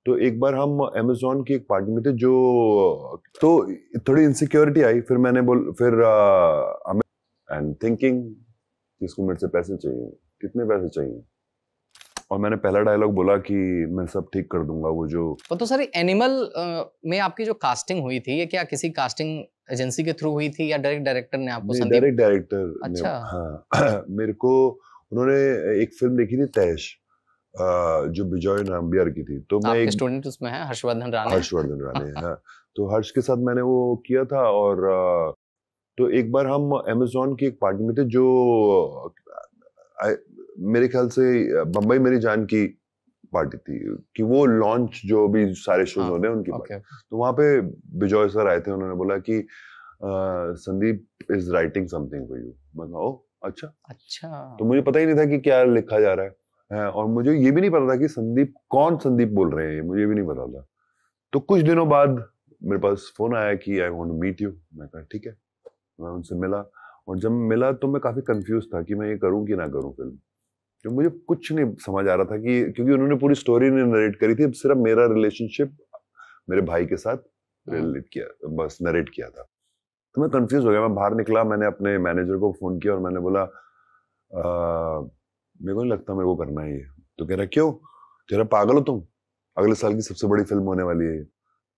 तो एक बार हम अमेज़न की एक पार्टी में थे जो तो थोड़ी इनसिक्योरिटी आई, फिर मैंने फिर एंड थिंकिंग इसको मेरे से पैसे चाहिए, कितने पैसे चाहिए, और मैंने पहला डायलॉग बोला कि मैं सब ठीक कर दूंगा। वो तो सर एनिमल में आपकी जो कास्टिंग हुई थी, ये क्या किसी कास्टिंग एजेंसी के थ्रू हुई थी या डायरेक्ट डायरेक्टर ने आपको? संदीप डायरेक्ट डायरेक्टर अच्छा। हाँ मेरे को उन्होंने एक फिल्म देखी थी तैश, जो बिजॉय नाम्बियार की थी, तो मैं आपके स्टूडेंट उसमें है हर्षवर्धन राणे हाँ, तो हर्ष के साथ मैंने वो किया था। और तो एक बार हम अमेज़न की एक पार्टी में थे जो मेरे ख्याल से बम्बई मेरी जान की पार्टी थी, कि वो लॉन्च जो भी सारे शोज हो रहे हैं उनकी पार्टी। तो वहां पे बिजॉय सर आए थे, उन्होंने बोला कि Sandeep is writing something for you. मैं कहा ओह अच्छा। तो मुझे पता ही नहीं था कि क्या लिखा जा रहा है, और मुझे ये भी नहीं पता था कि कौन संदीप बोल रहे हैं, मुझे भी नहीं पता था। तो कुछ दिनों बाद मेरे पास फोन आया कि I want to meet you. मैं कहा ठीक है, मैं उनसे मिला, और जब मिला तो मैं काफी कंफ्यूज था कि मैं ये करूं कि ना करूं फिल्म, क्योंकि मुझे कुछ नहीं समझ आ रहा था कि, क्योंकि उन्होंने पूरी स्टोरी नहीं नरेट करी थी, सिर्फ मेरा रिलेशनशिप मेरे भाई के साथ रिलेट किया, बस नरेट किया था। तो मैं कंफ्यूज हो गया, मैं बाहर निकला, मैंने अपने मैनेजर को फोन किया और मैंने बोला मेरे को नहीं लगता मेरे को करना है ये। तो कह रहा क्यों, कह रहा पागल हो तुम, अगले साल की सबसे बड़ी फिल्म होने वाली है।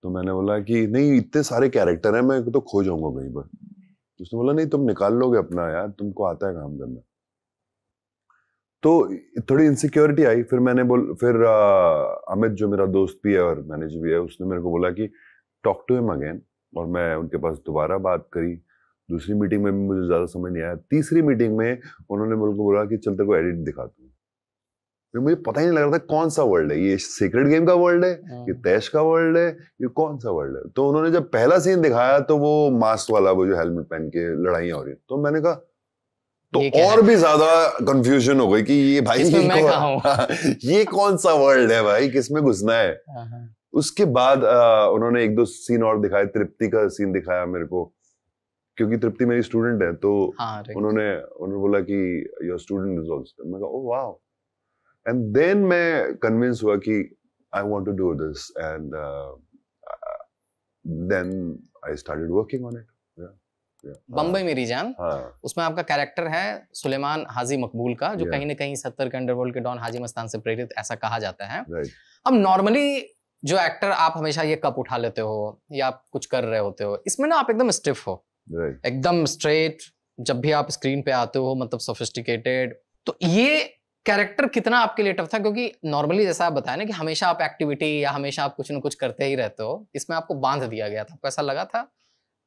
तो मैंने बोला कि नहीं, इतने सारे कैरेक्टर हैं, मैं तो खो जाऊंगा कहीं पर। तो उसने बोला नहीं, तुम निकाल लोगे अपना, यार तुमको आता है काम करना। तो थोड़ी इनसिक्योरिटी आई, फिर फिर अमित जो मेरा दोस्त भी है और मैनेजर भी है, उसने मेरे को बोला कि टॉक टू हिम अगेन, और मैं उनके पास दोबारा बात करी। दूसरी मीटिंग में भी मुझे ज्यादा समझ नहीं आया। तीसरी मीटिंग में उन्होंने मेरे को बोला कि चल तेरे को एडिट दिखाता हूँ। फिर मुझे पता ही नहीं लग रहा था कौन सा वर्ल्ड है ये, सीक्रेट गेम का वर्ल्ड है, ये तैश का वर्ल्ड है, ये कौन सा वर्ल्ड है। तो उन्होंने जब पहला सीन दिखाया तो वो मास्क वाला, वो जो हेलमेट पहन के लड़ाइयां हो रही, तो मैंने कहा, तो और भी ज्यादा कंफ्यूजन हो गई कि ये भाई ये कौन सा वर्ल्ड है भाई, किसमें घुसना है। उसके बाद उन्होंने एक दो सीन और दिखाए, तृप्ति का सीन दिखाया मेरे को, क्योंकि तृप्ति मेरी स्टूडेंट है। तो उन्होंने बोला कि योर स्टूडेंट इज आल्सो। मैं कहा ओह वाओ, एंड देन मैं कन्विंस हुआ कि I want to do this, and then I started working on it. Bombay मेरी जान, उसमें आपका कैरेक्टर है सुलेमान हाजी मकबूल का, जो कहीं ना कहीं 70 के अंडरवर्ल्ड के डॉन हाजी मस्तान से प्रेरित ऐसा कहा जाता है। अब नॉर्मली जो एक्टर, आप हमेशा ये कप उठा लेते हो या आप कुछ कर रहे होते हो, इसमें ना आप एकदम स्टिफ हो, एकदम स्ट्रेट, जब भी आप स्क्रीन पे आते हो मतलब सोफिस्टिकेटेड। तो ये कैरेक्टर कितना आपके लिए टफ था? क्योंकि नॉर्मली जैसा आप बताया ना कि हमेशा आप एक्टिविटी या हमेशा आप कुछ ना कुछ करते ही रहते हो, इसमें आपको बांध दिया गया था, आपको ऐसा लगा था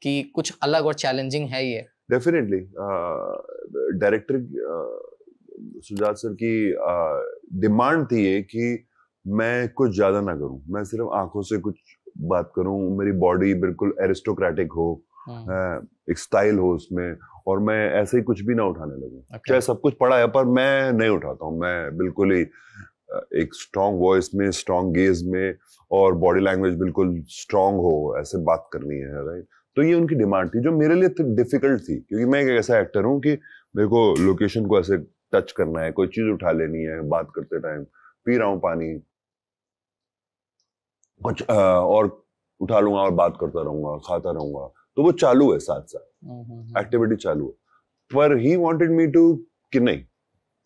कि कुछ अलग और चैलेंजिंग है ये? डेफिनेटली डायरेक्टर सुजात सर की डिमांड थी ये कि मैं कुछ ज्यादा ना करूं, मैं सिर्फ आंखों से कुछ बात करूं, मेरी बॉडी बिल्कुल एरिस्टोक्रेटिक हो, एक स्टाइल हो उसमें, और मैं ऐसे ही कुछ भी ना उठाने लगूं। चाहे सब कुछ पड़ा है पर मैं नहीं उठाता हूं, मैं बिल्कुल ही एक स्ट्रॉन्ग वॉइस में, स्ट्रॉन्ग गेज में, और बॉडी लैंग्वेज बिल्कुल स्ट्रॉन्ग हो, ऐसे बात करनी है, राइट। तो ये उनकी डिमांड थी, जो मेरे लिए डिफिकल्ट थी, क्योंकि मैं एक ऐसा एक्टर हूँ कि मेरे को लोकेशन को ऐसे टच करना है, कोई चीज उठा लेनी है बात करते टाइम, पी रहा हूँ पानी, कुछ और उठा लूंगा और बात करता रहूंगा, खाता रहूंगा, तो वो चालू है, साथ साथ एक्टिविटी चालू है। पर ही वांटेड मी टू कि नहीं,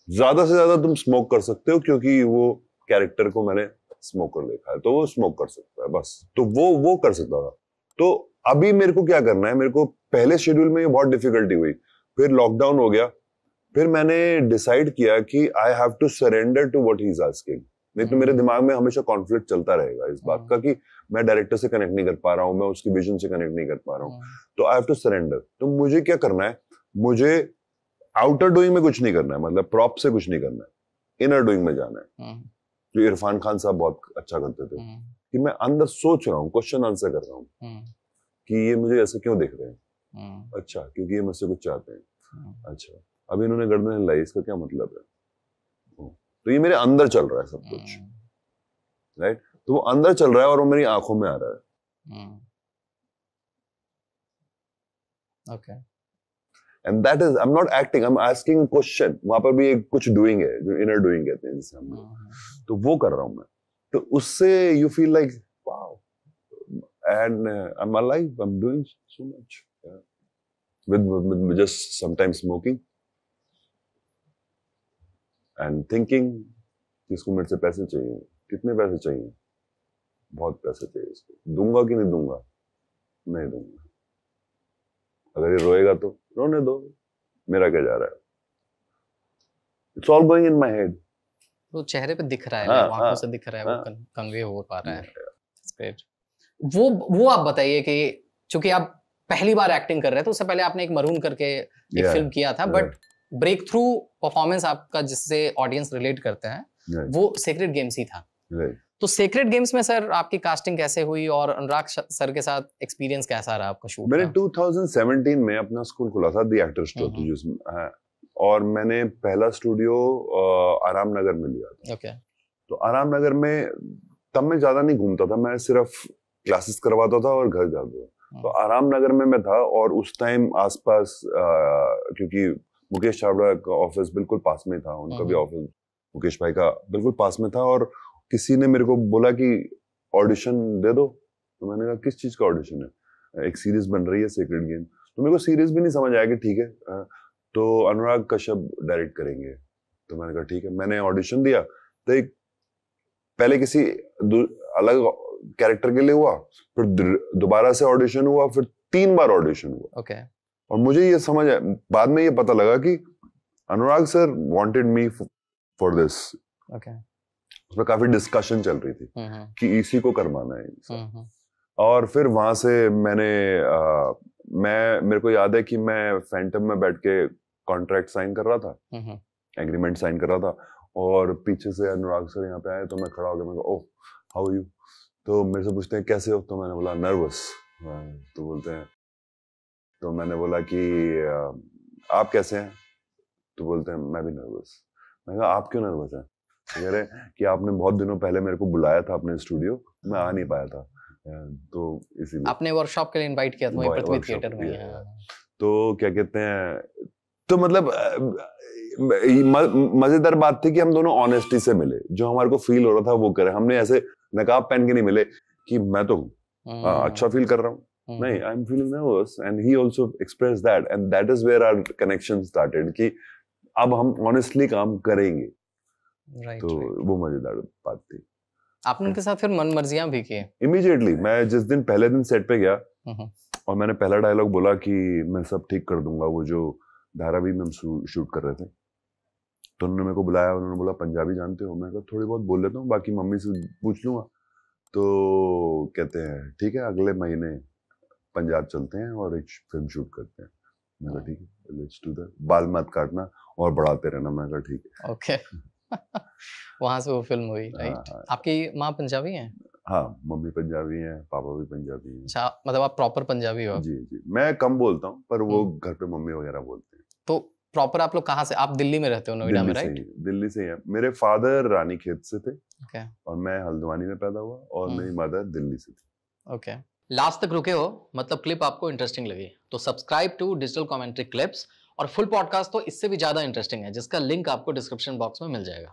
ज्यादा से ज्यादा तुम स्मोक कर सकते हो, क्योंकि वो कैरेक्टर को मैंने स्मोकर देखा है, तो वो स्मोक कर सकता है बस, तो वो कर सकता था। तो अभी मेरे को क्या करना है, मेरे को पहले शेड्यूल में बहुत डिफिकल्टी हुई, फिर लॉकडाउन हो गया, फिर मैंने डिसाइड किया कि I have to surrender to what he is asking. नहीं तो मेरे दिमाग में हमेशा कॉन्फ्लिक्ट चलता रहेगा इस बात का कि मैं डायरेक्टर से कनेक्ट नहीं कर पा रहा हूँ, मैं उसकी विजन से कनेक्ट नहीं कर पा रहा हूँ, तो आई हैव टू सरेंडर। तो मुझे क्या करना है, मुझे आउटर डूइंग में कुछ नहीं करना है, मतलब प्रॉप से कुछ नहीं करना है, इनर डूइंग में जाना है, जो इरफान खान साहब बहुत अच्छा करते थे, कि मैं अंदर सोच रहा हूँ, क्वेश्चन आंसर कर रहा हूँ कि ये मुझे ऐसे क्यों देख रहे हैं, अच्छा क्योंकि ये मुझसे कुछ चाहते हैं, अच्छा अब इन्होंने गर्दन हिलाई, इसका क्या मतलब है, तो ये मेरे अंदर चल रहा है सब कुछ, राइट। तो वो अंदर चल रहा है और वो मेरी आंखों में आ रहा है, okay. And that is, I am not acting, I am asking question. वहां पर भी एक कुछ डूइंग है, जो इनर डूइंग कहते हैं जिसे हम, तो वो कर रहा हूं मैं। तो उससे you feel like wow, and I'm alive, I'm doing so much, yeah. with just sometimes smoking and thinking कि इसको मेरे से पैसे चाहिए, कितने पैसे चाहिए, बहुत पैसे चाहिए इसको, दूंगा कि नहीं दूंगा, नहीं दूंगा, अगर ये रोएगा तो रोने दो, मेरा क्या जा रहा है, it's all going in my head. वो चेहरे पे दिख रहा है, हाँ, आंखों से दिख रहा है, वो कन्वे हो पा रहा है। वो आप बताइए कि चूंकि आप पहली बार एक्टिंग कर रहे थे, उससे पहले आपने एक मरून करके एक फिल्म किया था, बट ब्रेक थ्रू परफॉर्मेंस आपका जिससे ऑडियंस रिलेट करते हैं वो सेक्रेड गेम्स ही था। तो सेक्रेड गेम्स में सर आपकी कास्टिंग कैसे हुई और अनुराग सर के साथ एक्सपीरियंस कैसा रहा आपका शूट? मैंने 2017 में अपना स्कूल खोला था, द एक्टर स्टूडियो, जिसमें और मैंने पहला स्टूडियो आराम नगर में लिया था। okay. तो आराम नगर में तब मैं ज्यादा नहीं घूमता था, मैं सिर्फ क्लासेस करवाता था और घर जाता था। तो आराम नगर में मैं था और उस टाइम आसपास क्योंकि मुकेश छाबड़ा का ऑफिस बिल्कुल पास में था, उनका भी ऑफिस मुकेश भाई का बिल्कुल पास में था, और किसी ने मेरे को बोला कि ऑडिशन दे दो। तो मैंने कहा किस चीज का ऑडिशन है? एक सीरीज बन रही है सेक्रेड गेम। तो मेरे को सीरीज भी नहीं समझ आया कि ठीक है, तो अनुराग कश्यप डायरेक्ट करेंगे। तो मैंने कहा ठीक है, मैंने ऑडिशन दिया। तो एक पहले किसी अलग कैरेक्टर के लिए हुआ, फिर दोबारा से ऑडिशन हुआ, फिर 3 बार ऑडिशन हुआ। okay. और मुझे ये समझ आया, बाद में ये पता लगा कि Anurag sir wanted me for this. उसमें काफी डिस्कशन चल रही थी कि इसी को करवाना है। और फिर वहां से मेरे को याद है कि मैं फैंटम में बैठ के कॉन्ट्रैक्ट साइन कर रहा था, एग्रीमेंट साइन कर रहा था, और पीछे से अनुराग सर यहाँ पे आए। तो मैं खड़ा हो गया, मैं ओह हाउ आर यू? तो मेरे से पूछते हैं कैसे हो? तो मैंने बोला नर्वस। तो बोलते हैं, तो मैंने बोला कि आप कैसे हैं? तो बोलते हैं मैं भी नर्वस। मैंने कहा आप क्यों नर्वस हैं? कह रहे कि आपने बहुत दिनों पहले मेरे को बुलाया था अपने स्टूडियो, मैं आ नहीं पाया था, तो इसीलिए आपने वर्कशॉप के लिए इनवाइट किया था पृथ्वी थिएटर में। तो क्या कहते हैं, तो मतलब मजेदार बात थी कि हम दोनों ऑनेस्टी से मिले, जो हमारे को फील हो रहा था वो करे। हमने ऐसे नकाब पहन के नहीं मिले कि मैं तो अच्छा फील कर रहा हूँ, नहीं, I am feeling nervous, and he also express that, and that is where our connection started कि अब हम ऑनेस्टली काम करेंगे। तो वो मजेदार बात थी। आपने उनके साथ फिर मनमर्जियां भी की? इमीडिएटली मैं जिस दिन पहले दिन सेट पे गया और मैंने पहला डायलॉग बोला कि मैं सब ठीक कर दूंगा, वो जो धारावी में हम शूट कर रहे थे, तो उन्होंने मेरे को बुलाया, उन्होंने बोला पंजाबी जानते हो? मैं कहा थोड़ी बहुत बोल लेता हूँ, बाकी मम्मी से पूछ लूंगा। तो कहते हैं ठीक है, अगले महीने पंजाब चलते हैं और एक फिल्म शूट करते हैं। मैं कहा ठीक है, लेट्स डू दैट, बाल मत काटना और बढ़ाते रहना। मैं कहा ठीक है। ओके। वहां से वो फिल्म हुई, राइट? आपकी माँ पंजाबी हैं? हाँ, मम्मी पंजाबी हैं, पापा भी पंजाबी हैं। अच्छा, मतलब आप प्रॉपर पंजाबी हो? जी जी, मैं कम बोलता हूँ, पर वो घर पे मम्मी वगैरह बोलते हैं। तो प्रॉपर आप लोग कहाँ से? आप दिल्ली में रहते हो, नोएडा में, राइट? दिल्ली से हैं। मेरे फादर रानीखेत से थे, okay. और मैं हल्द्वानी में पैदा हुआ, और मेरी मदर दिल्ली से थी। ओके। लास्ट तक रुके हो, मतलब क्लिप आपको इंटरेस्टिंग लगी, तो subscribe to digital commentary clips. और फुल पॉडकास्ट तो इससे भी ज्यादा इंटरेस्टिंग है, जिसका लिंक आपको डिस्क्रिप्शन बॉक्स में मिल जाएगा।